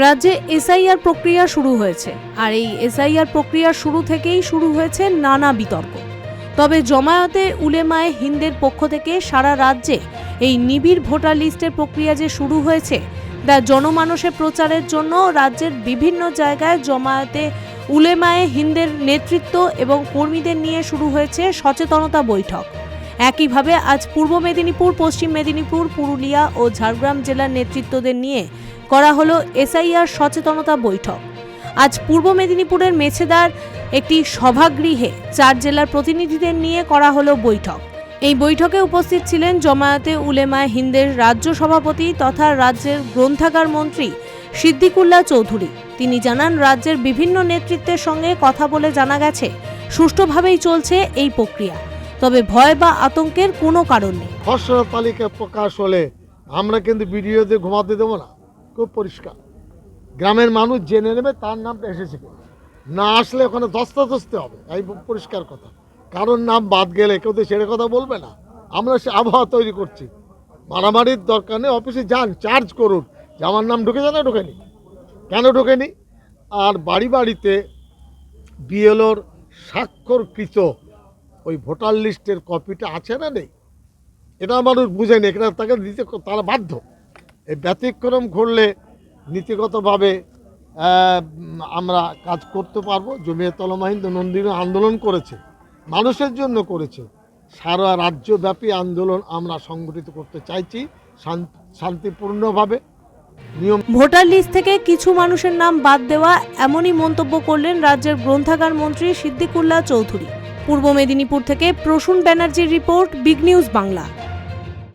রাজ্যে এসআইআর প্রক্রিয়া শুরু হয়েছে, আর এই এসআইআর প্রক্রিয়া শুরু থেকেই শুরু হয়েছে নানা বিতর্ক। তবে জমায়েতে উলেমায়ে হিন্দের পক্ষ থেকে সারা রাজ্যে এই নিবিড় ভোটার লিস্টের প্রক্রিয়া যে শুরু হয়েছে তা জনমানসে প্রচারের জন্য রাজ্যের বিভিন্ন জায়গায় জমায়েতে উলেমায়ে হিন্দের নেতৃত্ব এবং কর্মীদের নিয়ে শুরু হয়েছে সচেতনতা বৈঠক। একইভাবে আজ পূর্ব মেদিনীপুর, পশ্চিম মেদিনীপুর, পুরুলিয়া ও ঝাড়গ্রাম জেলার নেতৃত্বদের নিয়ে করা হলো এসআইআর সচেতনতা বৈঠক। আজ পূর্ব মেদিনীপুরের মেছেদার একটি সভাগৃহে 4 জেলার প্রতিনিধিদের নিয়ে করা হলো বৈঠক। এই বৈঠকে উপস্থিত ছিলেন জমায়েতে উলেমায়ে হিন্দের রাজ্য সভাপতি তথা রাজ্যের গ্রন্থাগার মন্ত্রী সিদ্দিকুল্লাহ চৌধুরী। তিনি জানান, রাজ্যের বিভিন্ন নেতৃত্বের সঙ্গে কথা বলে জানা গেছে সুষ্ঠুভাবেই চলছে এই প্রক্রিয়া, তবে ভয় বা আতঙ্কের কোনো কারণ নেই। খসড়া তালিকা প্রকাশ হলে আমরা কিন্তু ভিডিওতে ঘুমাতে দেবো না, খুব পরিষ্কার। গ্রামের মানুষ জেনে নেবে তার নামটা এসেছে, না আসলে ওখানে ধস্তাধস্তি হবে, এই পরিষ্কার কথা। কারোর নাম বাদ গেলে কেউ তো ছেড়ে কথা বলবে না। আমরা সে আবহাওয়া তৈরি করছি, মারামারির দরকার নেই। অফিসে যান, চার্জ করুন যে আমার নাম ঢুকেছে না ঢোকেনি, কেন ঢোকেনি। আর বাড়ি বাড়িতে বিএলওর স্বাক্ষরকৃত ওই ভোটার লিস্টের কপিটা আছে না নেই, এটা মানুষ বুঝেনি, এটা তাকে দিতে তারা বাধ্য। এই ব্যতিক্রম ঘটলে নীতিগতভাবে আমরা কাজ করতে পারবো। জমিয়ত উলামা হিন্দ নন্দিনী আন্দোলন করেছে, মানুষের জন্য করেছে। সারা রাজ্যব্যাপী আন্দোলন আমরা সংগঠিত করতে চাইছি শান্তিপূর্ণভাবে। ভোটার লিস্ট থেকে কিছু মানুষের নাম বাদ দেওয়া, এমনই মন্তব্য করলেন রাজ্যের গ্রন্থাগার মন্ত্রী সিদ্দিকুল্লাহ চৌধুরী। পূর্ব মেদিনীপুর থেকে প্রসূন ব্যানার্জির রিপোর্ট, বিগ নিউজ বাংলা।